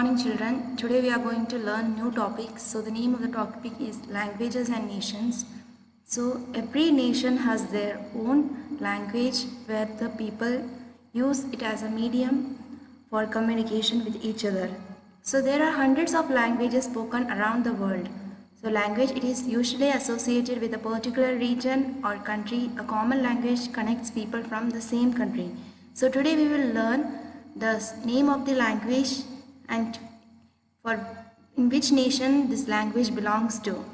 Morning children, today we are going to learn new topics. So the name of the topic is languages and nations. So every nation has their own language where the people use it as a medium for communication with each other. So there are hundreds of languages spoken around the world. So language, it is usually associated with a particular region or country. A common language connects people from the same country. So today we will learn the name of the language and for in which nation this language belongs to.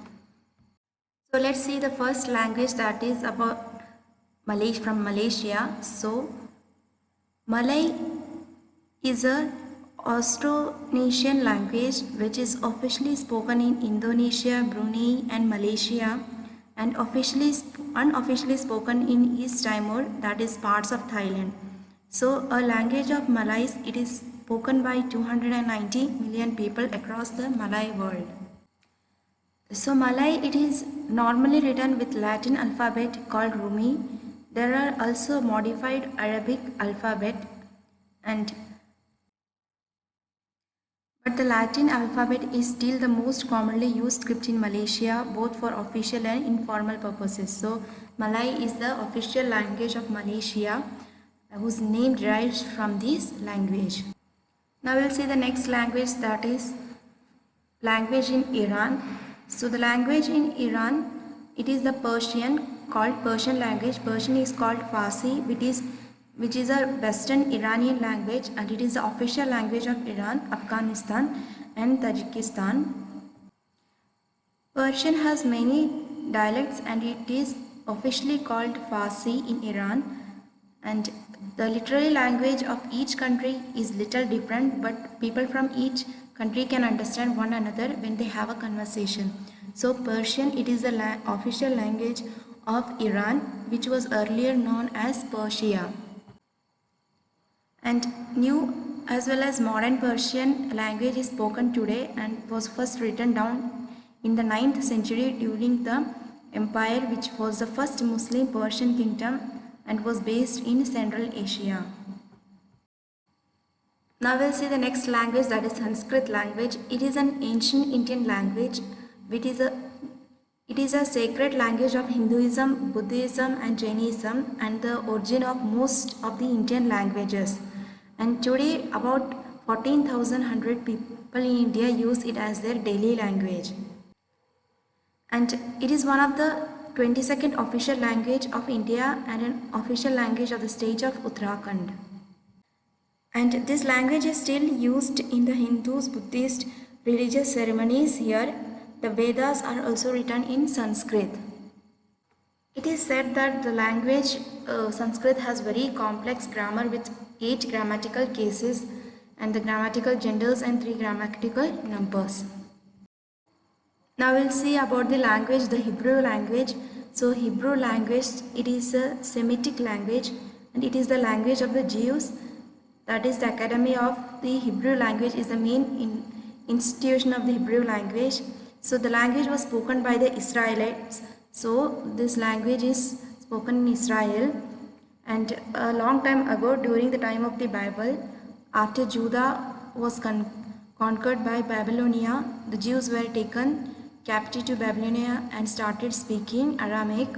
So let's see the first language, that is about from Malaysia. So Malay is a Austronesian language which is officially spoken in Indonesia, Brunei and Malaysia, and unofficially spoken in East Timor, that is parts of Thailand. So a language of Malays, it is spoken by 290 million people across the Malay world. So Malay, it is normally written with Latin alphabet called Rumi. There are also modified Arabic alphabet but the Latin alphabet is still the most commonly used script in Malaysia, both for official and informal purposes. So Malay is the official language of Malaysia, whose name derives from this language. Now we'll see the next language, that is language in Iran. So the language in Iran, it is the Persian, called Persian language. Persian is called Farsi, which is a Western Iranian language, and it is the official language of Iran, Afghanistan and Tajikistan. Persian has many dialects and it is officially called Farsi in Iran, and the literary language of each country is little different, but people from each country can understand one another when they have a conversation. So Persian, it is the official language of Iran, which was earlier known as Persia. And new as well as modern Persian language is spoken today and was first written down in the 9th century during the empire, which was the first Muslim Persian kingdom and was based in Central Asia. Now we'll see the next language, that is Sanskrit language. It is an ancient Indian language. It is a sacred language of Hinduism, Buddhism and Jainism, and the origin of most of the Indian languages. And today about 14,100 people in India use it as their daily language. And it is one of the 22nd official language of India and an official language of the state of Uttarakhand. And this language is still used in the Hindus, Buddhist religious ceremonies here. The Vedas are also written in Sanskrit. It is said that the language Sanskrit has very complex grammar with 8 grammatical cases and the grammatical genders and 3 grammatical numbers. Now we'll see about the language, the Hebrew language. So Hebrew language, it is a Semitic language and it is the language of the Jews. That is, the Academy of the Hebrew language is the main institution of the Hebrew language. So the language was spoken by the Israelites. So this language is spoken in Israel, and a long time ago, during the time of the Bible, after Judah was conquered by Babylonia, the Jews were taken captive to Babylonia and started speaking Aramaic.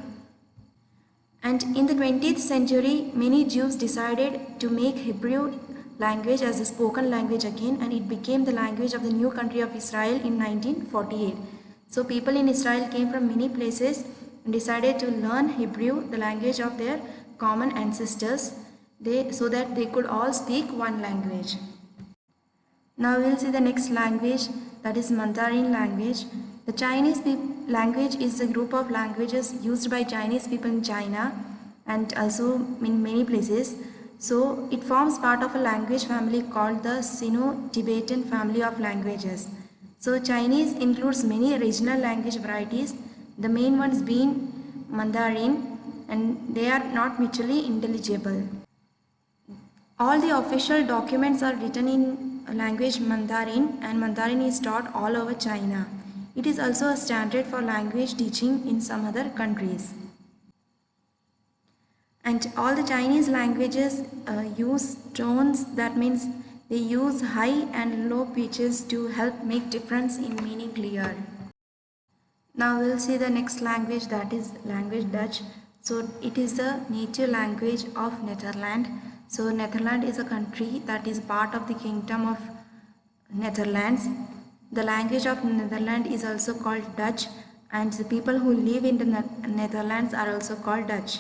And in the 20th century, many Jews decided to make Hebrew language as a spoken language again, and it became the language of the new country of Israel in 1948. So people in Israel came from many places and decided to learn Hebrew, the language of their common ancestors, so that they could all speak one language. Now we will see the next language, that is Mandarin language. The Chinese language is a group of languages used by Chinese people in China and also in many places. So it forms part of a language family called the Sino-Tibetan family of languages. So Chinese includes many regional language varieties, the main ones being Mandarin, and they are not mutually intelligible. All the official documents are written in language Mandarin, and Mandarin is taught all over China. It is also a standard for language teaching in some other countries. And all the Chinese languages use tones, that means They use high and low pitches to help make difference in meaning clear. Now we'll see the next language, that is language Dutch. So it is the native language of Netherlands. So Netherlands is a country that is part of the Kingdom of Netherlands. The language of Netherlands is also called Dutch, and the people who live in the Netherlands are also called Dutch.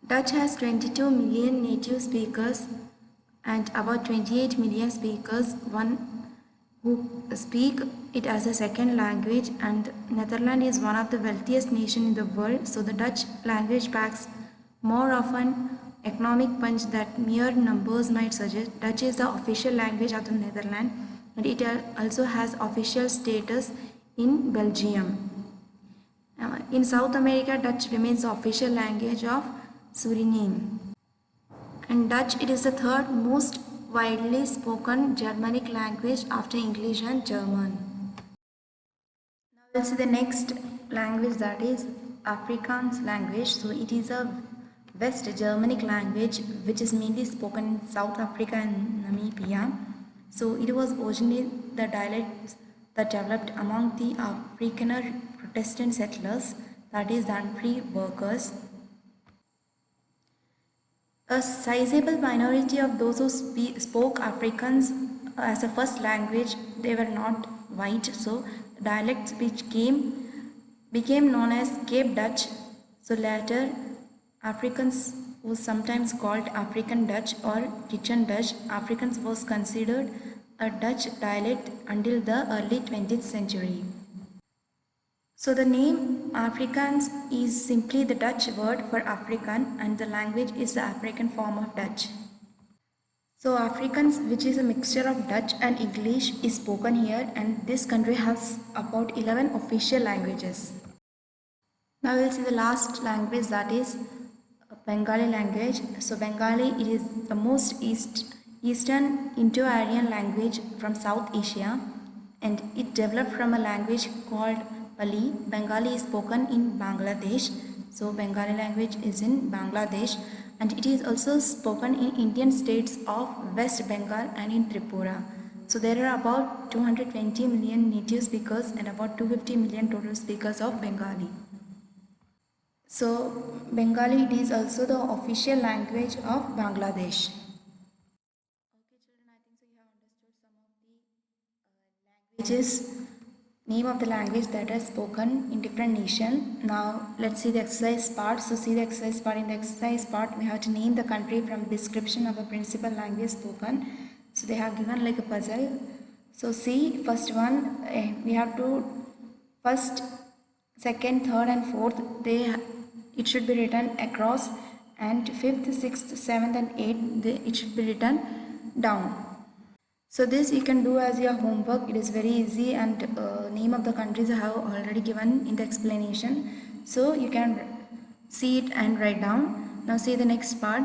Dutch has 22 million native speakers and about 28 million speakers, one who speak it as a second language, and Netherlands is one of the wealthiest nations in the world, so the Dutch language packs more of an economic punch that mere numbers might suggest. Dutch is the official language of the Netherlands, and it also has official status in Belgium. In South America, Dutch remains the official language of Suriname. And Dutch, it is the third most widely spoken Germanic language after English and German. Now we'll see the next language, that is Afrikaans language. So it is a West Germanic language which is mainly spoken in South Africa and Namibia. So it was originally the dialect that developed among the Afrikaner Protestant settlers, that is the unfree workers. A sizable minority of those who spoke Afrikaans as a first language, they were not white, so dialects which became known as Cape Dutch. So later Afrikaans was sometimes called African Dutch or Kitchen Dutch. Afrikaans was considered a Dutch dialect until the early 20th century. So the name Afrikaans is simply the Dutch word for African, and the language is the African form of Dutch. So Afrikaans, which is a mixture of Dutch and English, is spoken here, and this country has about 11 official languages. Now we'll see the last language, that is Bengali language. So Bengali, it is the most Eastern Indo-Aryan language from South Asia, and it developed from a language called Pali. Bengali is spoken in Bangladesh. So Bengali language is in Bangladesh, and it is also spoken in Indian states of West Bengal and in Tripura. So there are about 220 million native speakers and about 250 million total speakers of Bengali. So Bengali, it is also the official language of Bangladesh. Okay children, I think so you have understood some of the languages, name of the language that are spoken in different nations. Now let's see the exercise part. So see the exercise part. In the exercise part, we have to name the country from description of a principal language spoken. So they have given like a puzzle. So see, first one, we have to first, second, third and fourth, it should be written across, and fifth, sixth, seventh and eighth, it should be written down. So this you can do as your homework. It is very easy, and name of the countries I have already given in the explanation. So you can see it and write down. Now see the next part.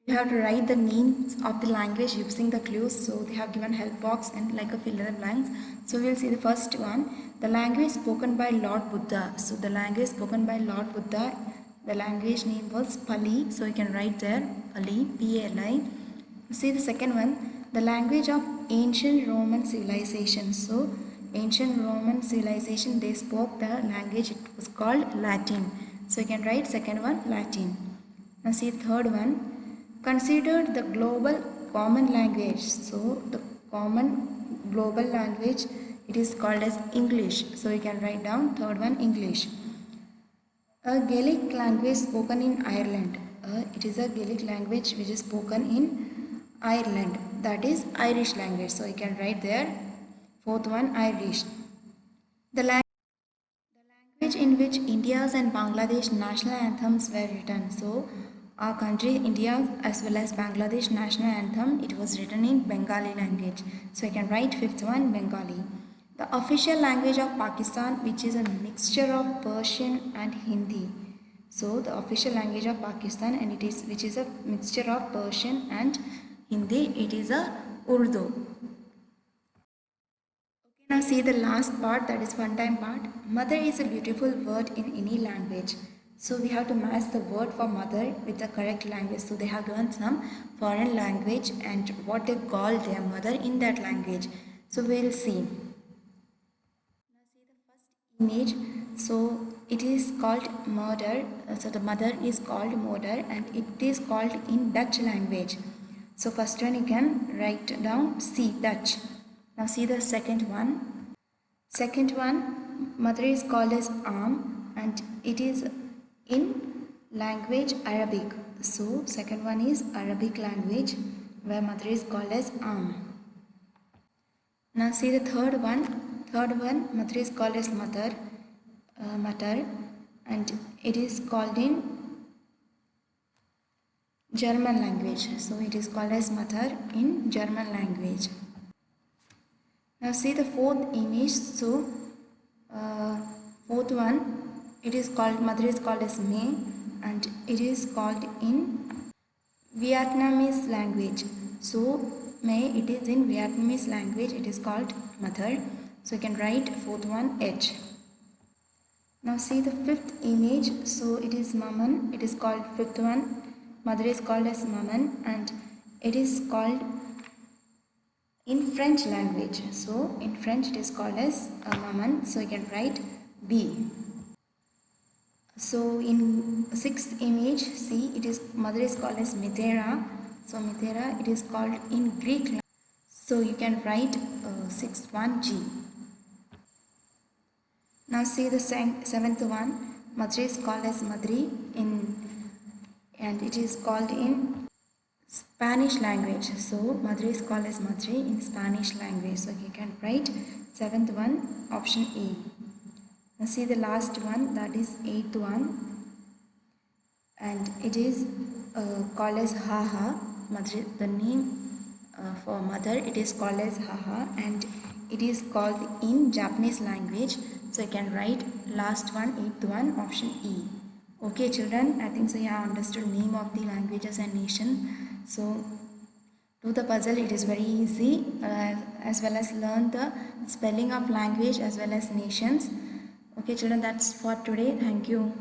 You have to write the names of the language using the clues. So they have given help box and like a fill in the blanks. So we'll see the first one. The language spoken by Lord Buddha. So the language spoken by Lord Buddha, the language name was Pali. So you can write there Pali, P-A-L-I. See the second one. The language of ancient Roman civilization. So ancient Roman civilization, they spoke the language, it was called Latin. So you can write second one Latin. Now see the third one. Considered the global common language. So the common global language, it is called as English. So you can write down third one English. A Gaelic language spoken in Ireland. It is a Gaelic language which is spoken in Ireland. That is Irish language. So you can write there fourth one Irish. The language in which India's and Bangladesh national anthems were written. So our country, India as well as Bangladesh national anthem, it was written in Bengali language. So I can write fifth one Bengali. The official language of Pakistan, which is a mixture of Persian and Hindi. So the official language of Pakistan, and it is which is a mixture of Persian and Hindi, it is a Urdu. Okay, now see the last part, that is fun time part. Mother is a beautiful word in any language. So we have to match the word for mother with the correct language. So they have given some foreign language and what they call their mother in that language. So we'll see. Now see the first image. So it is called murder. So the mother is called mother and it is called in Dutch language. So first one you can write down C, Dutch. Now see the second one. Second one, mother is called as and it is in language Arabic. So second one is Arabic language where mother is called as Now see the third one. Third one, mother is called as mother, and it is called in German language. So it is called as mother in German language. Now see the fourth image. So fourth one, it is called mother is called as me and it is called in Vietnamese language. So May, it is in Vietnamese language, it is called mother. So you can write fourth one H. Now see the fifth image. So it is maman, it is called fifth one. Mother is called as maman and it is called in French language. So in French it is called as maman. So you can write B. So in sixth image, see, it is mother is called as Mithera. So Mithera, it is called in Greek language. So you can write sixth one G. Now see the seventh one. Mother is called as Madri and it is called in Spanish language. So mother is called as Madri in Spanish language. So you can write seventh one, option A. Now see the last one, that is eighth one, and it is called as Haha. Mother, the name for mother, it is called as Haha and it is called in Japanese language. So you can write last one, eighth one, option E. Okay children, I think so you have understood name of the languages and nation. So do the puzzle, it is very easy, as well as learn the spelling of language as well as nations. Okay children, that's for today. Thank you.